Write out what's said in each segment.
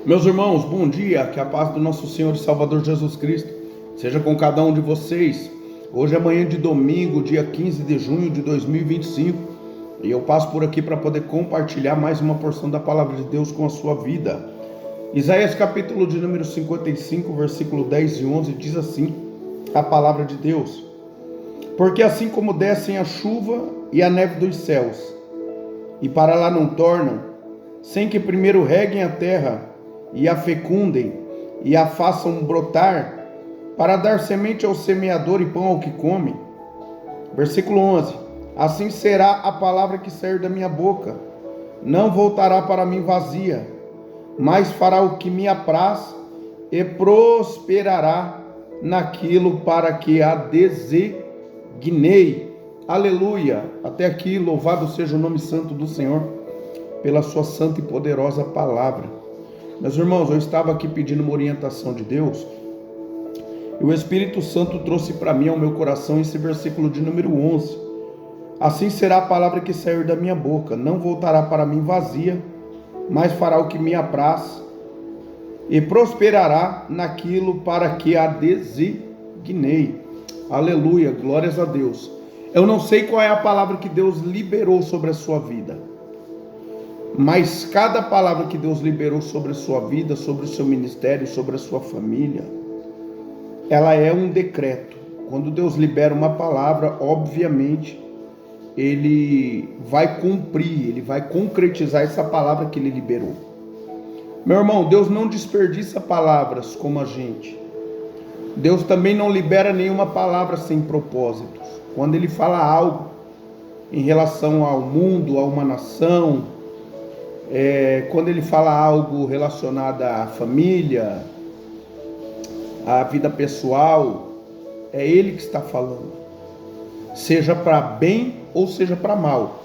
Meus irmãos, bom dia, que a paz do nosso Senhor e Salvador Jesus Cristo seja com cada um de vocês. Hoje é manhã de domingo, dia 15 de junho de 2025, e eu passo por aqui para poder compartilhar mais uma porção da palavra de Deus com a sua vida. Isaías capítulo de número 55, versículo 10 e 11 diz assim, a palavra de Deus: porque assim como descem a chuva e a neve dos céus, e para lá não tornam, sem que primeiro reguem a terra, e a fecundem, e a façam brotar, para dar semente ao semeador e pão ao que come. Versículo 11: assim será a palavra que sair da minha boca, não voltará para mim vazia, mas fará o que me apraz, e prosperará naquilo para que a designei. Aleluia! Até aqui, louvado seja o nome santo do Senhor, pela sua santa e poderosa palavra. Meus irmãos, eu estava aqui pedindo uma orientação de Deus, e o Espírito Santo trouxe para mim, ao meu coração, esse versículo de número 11. Assim será a palavra que sair da minha boca, não voltará para mim vazia, mas fará o que me apraz, e prosperará naquilo para que a designei. Aleluia, glórias a Deus. Eu não sei qual é a palavra que Deus liberou sobre a sua vida, mas cada palavra que Deus liberou sobre a sua vida, sobre o seu ministério, sobre a sua família, ela é um decreto. Quando Deus libera uma palavra, obviamente, Ele vai cumprir, Ele vai concretizar essa palavra que Ele liberou. Meu irmão, Deus não desperdiça palavras como a gente. Deus também não libera nenhuma palavra sem propósitos. Quando Ele fala algo em relação ao mundo, a uma nação, quando Ele fala algo relacionado à família, à vida pessoal, é Ele que está falando, seja para bem ou seja para mal.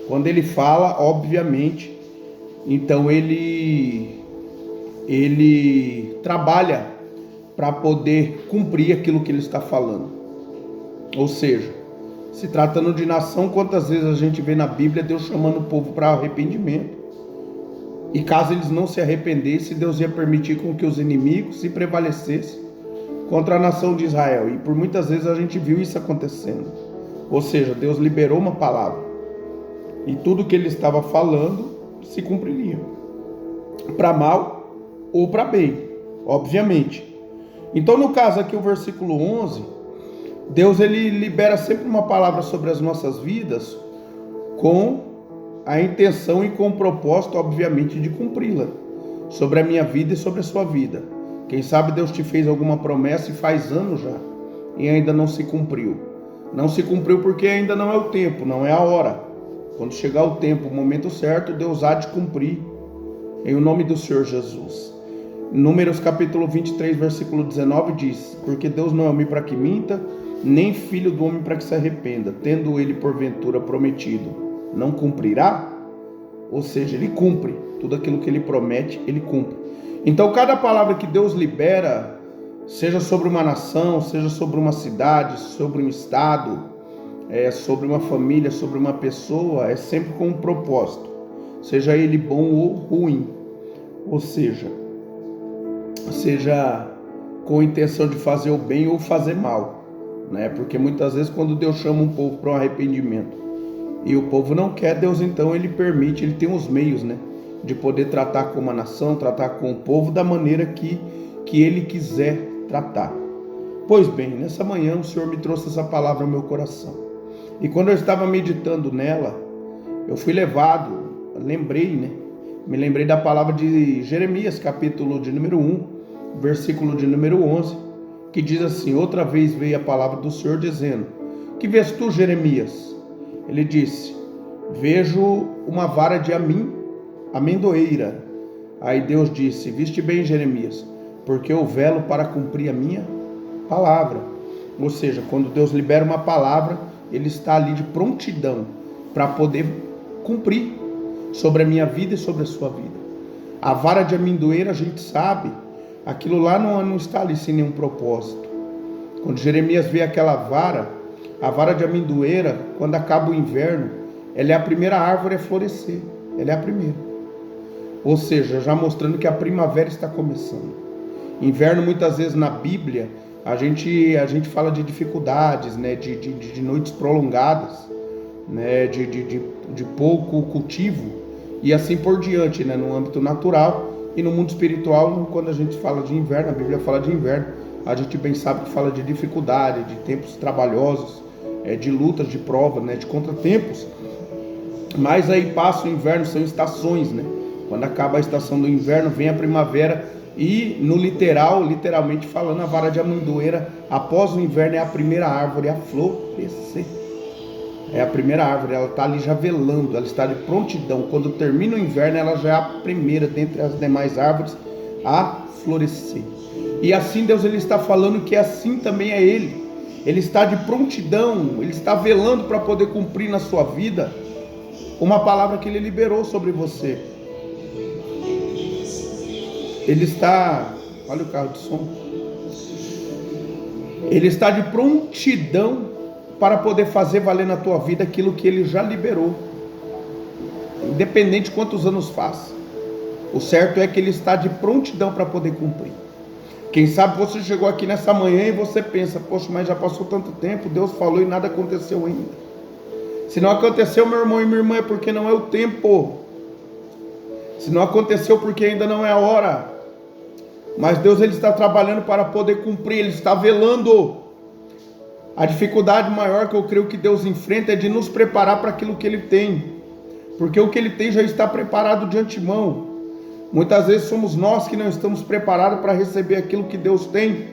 Quando Ele fala, obviamente, então Ele trabalha para poder cumprir aquilo que Ele está falando. Ou seja, se tratando de nação, quantas vezes a gente vê na Bíblia Deus chamando o povo para arrependimento? E caso eles não se arrependessem, Deus ia permitir com que os inimigos se prevalecessem contra a nação de Israel. E por muitas vezes a gente viu isso acontecendo. Ou seja, Deus liberou uma palavra, e tudo que Ele estava falando se cumpriria, para mal ou para bem, obviamente. Então, no caso aqui, o versículo 11, Deus Ele libera sempre uma palavra sobre as nossas vidas, com a intenção e com o propósito, obviamente, de cumpri-la, sobre a minha vida e sobre a sua vida. Quem sabe Deus te fez alguma promessa e faz anos já, e ainda não se cumpriu. Não se cumpriu porque ainda não é o tempo, não é a hora. Quando chegar o tempo, o momento certo, Deus há de cumprir, em o nome do Senhor Jesus. Números capítulo 23, versículo 19 diz: porque Deus não é homem para que minta, nem filho do homem para que se arrependa, tendo Ele porventura prometido, não cumprirá? Ou seja, Ele cumpre tudo aquilo que Ele promete, Ele cumpre. Então, cada palavra que Deus libera, seja sobre uma nação, seja sobre uma cidade, sobre um estado, sobre uma família, sobre uma pessoa, é sempre com um propósito, seja ele bom ou ruim, ou seja com a intenção de fazer o bem ou fazer mal, né? Porque muitas vezes, quando Deus chama um povo para um arrependimento e o povo não quer, Deus então Ele permite, Ele tem os meios, né, de poder tratar com uma nação, tratar com o povo da maneira que Ele quiser tratar. Pois bem, nessa manhã o Senhor me trouxe essa palavra ao meu coração, e quando eu estava meditando nela, eu fui levado, me lembrei da palavra de Jeremias, capítulo de número 1, versículo de número 11, que diz assim: outra vez veio a palavra do Senhor dizendo: que vês tu, Jeremias? Ele disse: vejo uma vara de amendoeira. Aí Deus disse: viste bem, Jeremias, porque eu velo para cumprir a minha palavra. Ou seja, quando Deus libera uma palavra, Ele está ali de prontidão para poder cumprir sobre a minha vida e sobre a sua vida. A vara de amendoeira, a gente sabe, aquilo lá não está ali sem nenhum propósito. Quando Jeremias vê aquela vara, a vara de amendoeira, quando acaba o inverno, ela é a primeira árvore a florescer, ela é a primeira. Ou seja, já mostrando que a primavera está começando. Inverno, muitas vezes na Bíblia, a gente fala de dificuldades, né? de noites prolongadas, né? de pouco cultivo e assim por diante, né? No âmbito natural e no mundo espiritual. Quando a gente fala de inverno, a Bíblia fala de inverno, a gente bem sabe que fala de dificuldade, de tempos trabalhosos, de lutas, de provas, né? De contratempos. Mas aí passa o inverno, são estações, né? Quando acaba a estação do inverno, vem a primavera. E no literal, literalmente falando, a vara de amendoeira, após o inverno, é a primeira árvore a florescer. É a primeira árvore, ela está ali já velando, ela está de prontidão. Quando termina o inverno, ela já é a primeira dentre as demais árvores a florescer. E assim Deus ele está falando que assim também é Ele. Ele está de prontidão, Ele está velando para poder cumprir na sua vida uma palavra que Ele liberou sobre você. Ele está, olha o carro de som, Ele está de prontidão para poder fazer valer na tua vida aquilo que Ele já liberou, independente de quantos anos faz. O certo é que Ele está de prontidão para poder cumprir. Quem sabe você chegou aqui nessa manhã e você pensa, poxa, mas já passou tanto tempo, Deus falou e nada aconteceu ainda. Se não aconteceu, meu irmão e minha irmã, é porque não é o tempo. Se não aconteceu, porque ainda não é a hora. Mas Deus ele está trabalhando para poder cumprir, Ele está velando. A dificuldade maior que eu creio que Deus enfrenta é de nos preparar para aquilo que Ele tem, porque o que Ele tem já está preparado de antemão. Muitas vezes somos nós que não estamos preparados para receber aquilo que Deus tem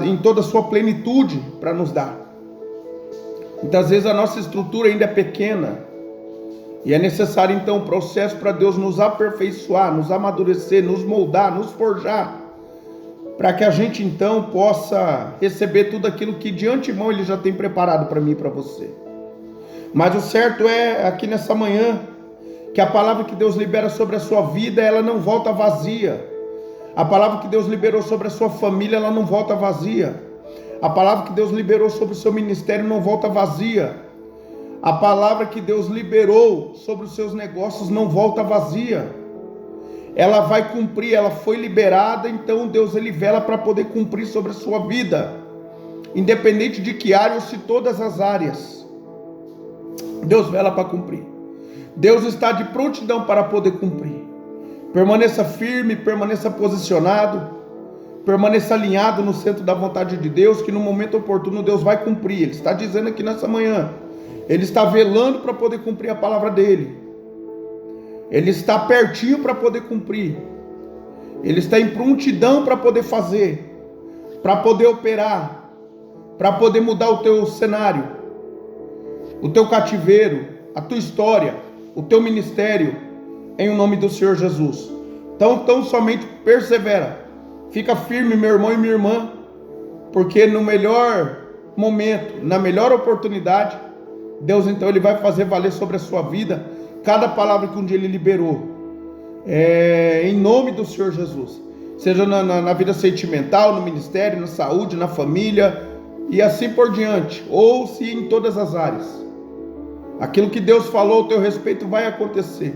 em toda a sua plenitude para nos dar. Muitas vezes a nossa estrutura ainda é pequena, e é necessário então um processo para Deus nos aperfeiçoar, nos amadurecer, nos moldar, nos forjar, para que a gente então possa receber tudo aquilo que de antemão Ele já tem preparado para mim e para você. Mas o certo é, aqui nessa manhã, que a palavra que Deus libera sobre a sua vida, ela não volta vazia. A palavra que Deus liberou sobre a sua família, ela não volta vazia. A palavra que Deus liberou sobre o seu ministério não volta vazia. A palavra que Deus liberou sobre os seus negócios não volta vazia. Ela vai cumprir, ela foi liberada, então Deus ele vela para poder cumprir sobre a sua vida, independente de que área ou se todas as áreas. Deus vela para cumprir. Deus está de prontidão para poder cumprir. Permaneça firme, permaneça posicionado, permaneça alinhado no centro da vontade de Deus, que no momento oportuno Deus vai cumprir. Ele está dizendo aqui nessa manhã, Ele está velando para poder cumprir a palavra dEle. Ele está pertinho para poder cumprir. Ele está em prontidão para poder fazer, para poder operar, para poder mudar o teu cenário, o teu cativeiro, a tua história, o teu ministério, em nome do Senhor Jesus. Então somente persevera, fica firme, meu irmão e minha irmã, porque no melhor momento, na melhor oportunidade, Deus então Ele vai fazer valer sobre a sua vida cada palavra que um dia Ele liberou, em nome do Senhor Jesus, seja na vida sentimental, no ministério, na saúde, na família e assim por diante, ou se em todas as áreas. Aquilo que Deus falou ao teu respeito vai acontecer.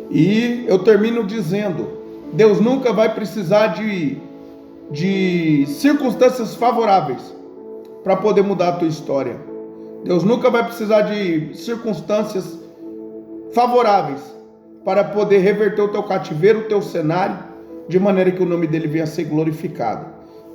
E eu termino dizendo, Deus nunca vai precisar de circunstâncias favoráveis para poder mudar a tua história. Deus nunca vai precisar de circunstâncias favoráveis para poder reverter o teu cativeiro, o teu cenário, de maneira que o nome dele venha a ser glorificado.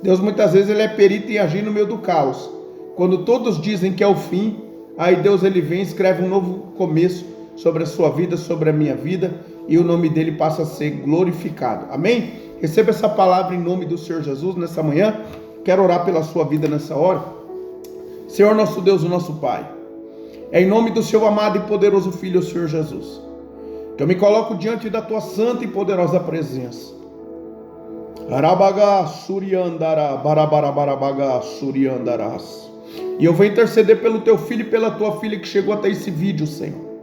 Deus muitas vezes ele é perito em agir no meio do caos. Quando todos dizem que é o fim, aí Deus ele vem e escreve um novo começo sobre a sua vida, sobre a minha vida, e o nome dele passa a ser glorificado. Amém? Receba essa palavra em nome do Senhor Jesus nessa manhã. Quero orar pela sua vida nessa hora. Senhor nosso Deus, o nosso Pai, é em nome do seu amado e poderoso Filho, o Senhor Jesus, que eu me coloco diante da tua santa e poderosa presença. E eu vou interceder pelo teu filho e pela tua filha que chegou até esse vídeo, Senhor.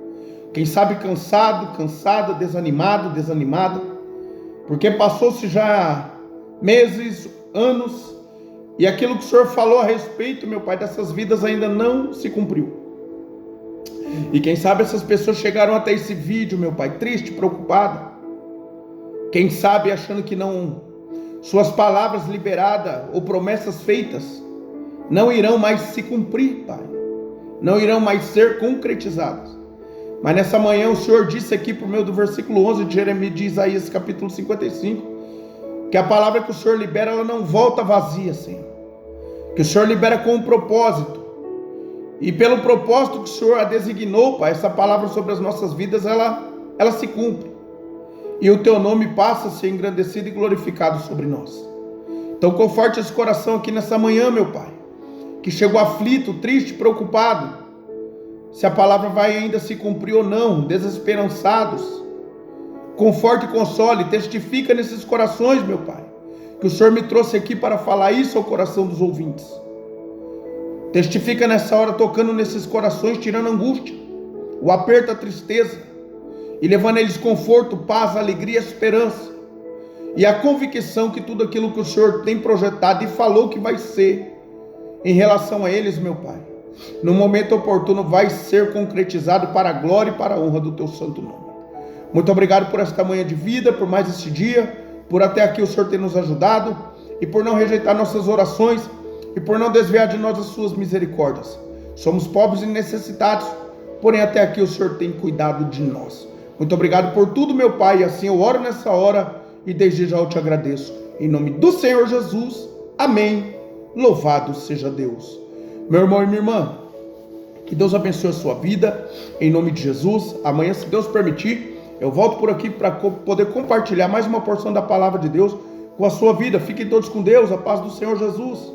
Quem sabe cansado, cansada, desanimado, desanimada, porque passou-se já meses, anos, e aquilo que o Senhor falou a respeito, meu Pai, dessas vidas ainda não se cumpriu. E quem sabe essas pessoas chegaram até esse vídeo, meu Pai, triste, preocupada. Quem sabe achando que não, suas palavras liberadas ou promessas feitas não irão mais se cumprir, Pai. Não irão mais ser concretizadas. Mas nessa manhã o Senhor disse aqui por meio do versículo 11 de Jeremias de Isaías capítulo 55, que a palavra que o Senhor libera, ela não volta vazia, Senhor. Que o Senhor libera com um propósito. E pelo propósito que o Senhor a designou, Pai, essa palavra sobre as nossas vidas, ela se cumpre. E o Teu nome passa a ser engrandecido e glorificado sobre nós. Então conforte esse coração aqui nessa manhã, meu Pai, que chegou aflito, triste, preocupado, se a palavra vai ainda se cumprir ou não, desesperançados. Conforte e console, testifica nesses corações, meu Pai, que o Senhor me trouxe aqui para falar isso ao coração dos ouvintes. Testifica nessa hora, tocando nesses corações, tirando a angústia, o aperto, a tristeza, e levando a eles conforto, paz, alegria, esperança, e a convicção que tudo aquilo que o Senhor tem projetado e falou que vai ser, em relação a eles, meu Pai, no momento oportuno vai ser concretizado para a glória e para a honra do Teu santo nome. Muito obrigado por esta manhã de vida, por mais este dia, por até aqui o Senhor ter nos ajudado, e por não rejeitar nossas orações, e por não desviar de nós as suas misericórdias. Somos pobres e necessitados, porém até aqui o Senhor tem cuidado de nós. Muito obrigado por tudo, meu Pai, e assim eu oro nessa hora, e desde já eu te agradeço. Em nome do Senhor Jesus, amém. Louvado seja Deus. Meu irmão e minha irmã, que Deus abençoe a sua vida, em nome de Jesus. Amanhã, se Deus permitir, eu volto por aqui para poder compartilhar mais uma porção da palavra de Deus com a sua vida. Fiquem todos com Deus, a paz do Senhor Jesus.